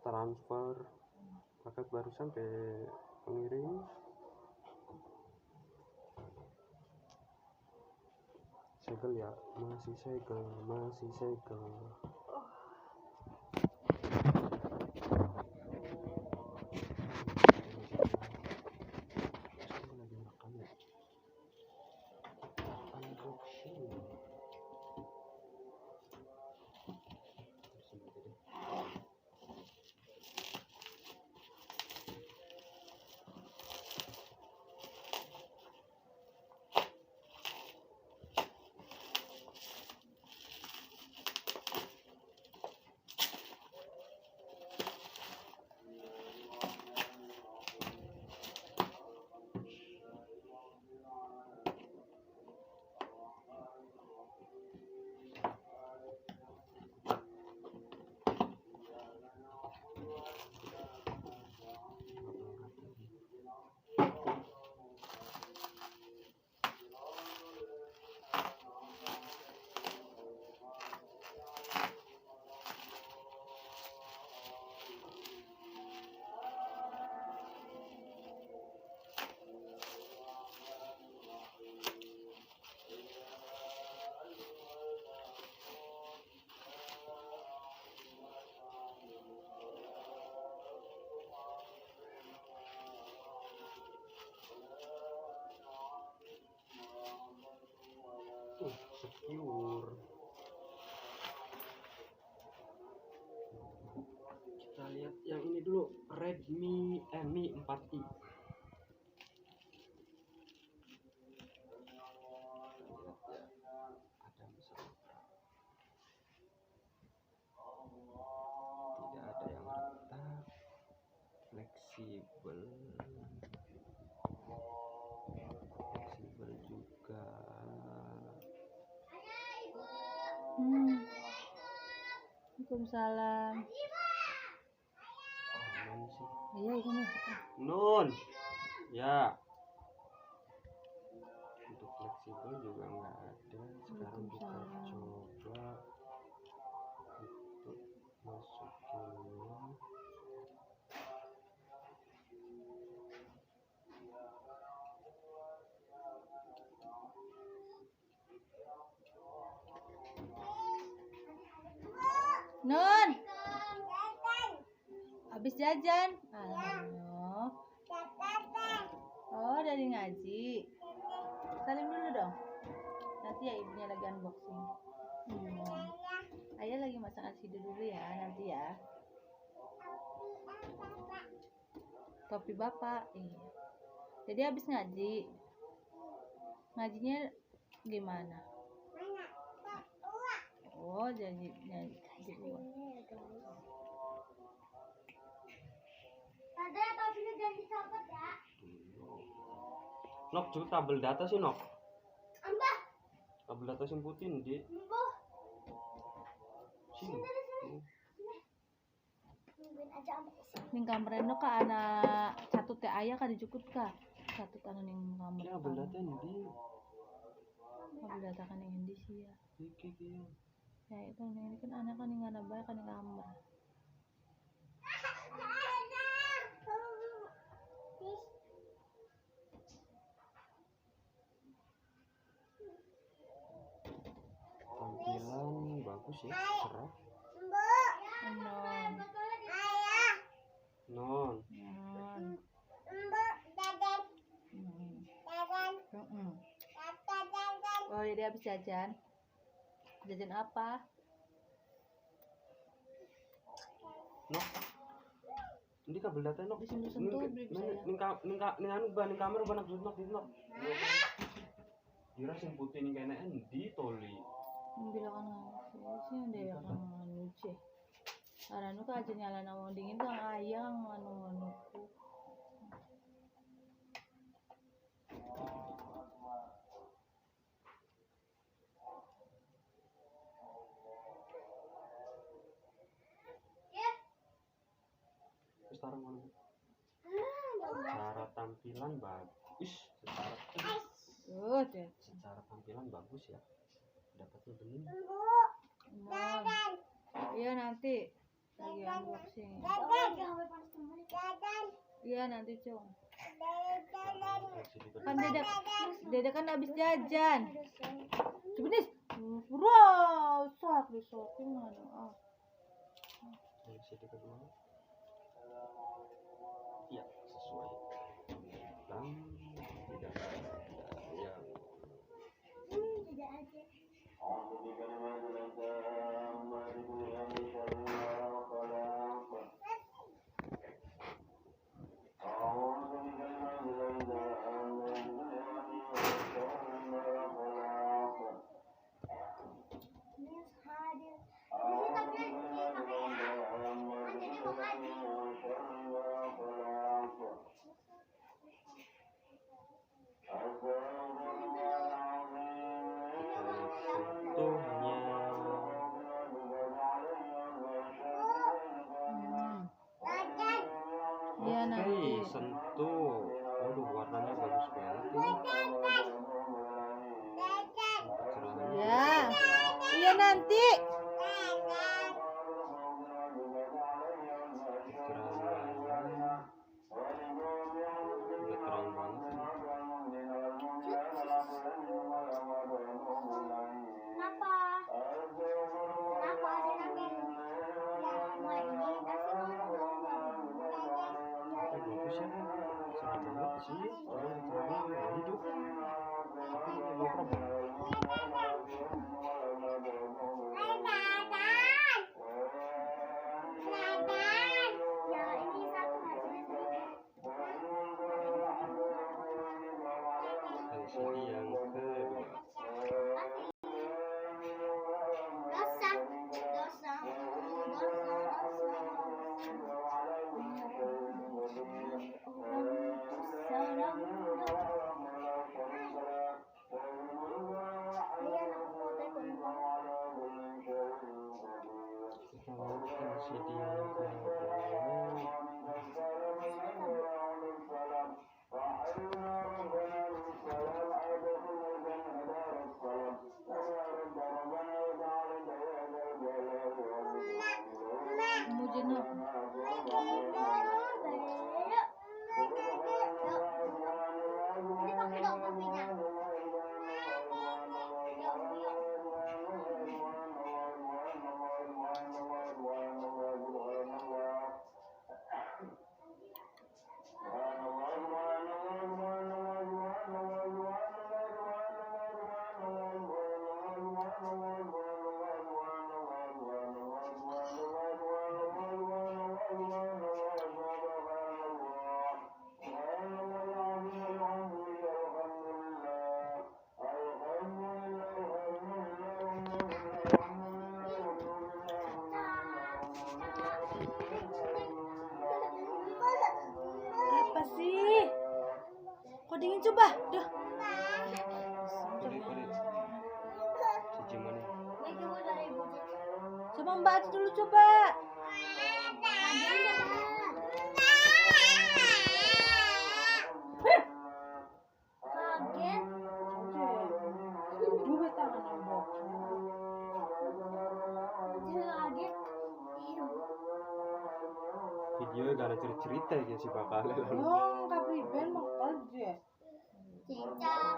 transfer paket barusan ke pengirim. Segel ya, masih segel. Lagi makan ya. Unboxing. Secure. Kita lihat yang ini dulu, Redmi Mi 4i. Ada misalnya tidak ada yang retak, fleksibel juga. Waalaikumsalam. Aman sih. Iya ini. Nun. Ya. Untuk fleksibel juga nggak ada. Sekarang kita coba untuk masukinnya. Nun. Habis jajan. Halo. Oh, dari ngaji. Salim dulu dong. Nanti ya ibunya lagi unboxing. Ayah lagi masak nasi dulu ya, nanti ya. Topi bapak. Iya. Jadi habis ngaji. Ngajinya gimana? Oh, jadi uang. Ada topinya jangan dicopot ya. Nok, juga kabel data sih, Nok. Ambah. Kabel data sing putih nih. Mbah. Sini. Nungguin aja ambah sini. Ning kamreno ka anak satu teh ayah ka dijukut ka. Satu anu ning kamar. Ya, kabel data nih. Kabel data kan yang di sih ya. Iki. Ya itu ini kan anak kan yang anak baik kan yang kamar. Tampilan bagus ya, cerah. Non. Oh, jadi habis jajan. Jajan apa? Nok. Ini kabel data Nok. Disentuh beli bisa ya. Ning kamar banak Nok. Kira sing putih ning kene endi toli. Bilang sih ada yang anu ceh. Aranu ka aja nyala wong dingin tuh ayang anu. Secara tampilan bagus. Secara tampilan bagus ya. Dapatnya bening. Iya nanti lagi unboxing. Lagi HP panas teman. Iya nanti Cung. Kasih juga Kan dede kan habis jajan. Sebenarnya bro, sok di shopping mana? Ah. dari sini kedua. Ya sesuai. Dan tidak ada yang Tidak aja. Ini hadir. Ini tapi ini pakai ya. Kan jadi mau hadir. Iya nanti. Oke, sentuh. Waduh, warnanya bagus banget ini. Keren. Ya. Iya nanti. Keren banget. Udah terang banget ini. Kenapa? Kenapa ada nanti? Ya, mulai ini kasih Bagus ya, serem banget di sini. Kalau terangnya nggak hidup. Tapi no problem. Ya, ini satu hasilnya LCD yang kedua. dosa. Kalau LCD yang kedua. Mau jenuh. Ini pakai dong kopinya. Apa sih? Kok dingin coba? Dah. Kulit. Cici mana? Coba Mbak Aci dulu coba. Kaget. Dua tangan unboxing. Kaget. Videonya gak ada cerita ya si bakal lalu. Yang kapriben mah aja. Cicak.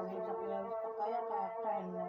Bisa pilih pakai ya kayak kayaknya.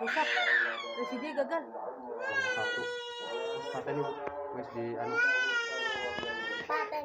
rusak. Terus dia gagal. Satu. Terus paten ibu. Wes di anu. Paten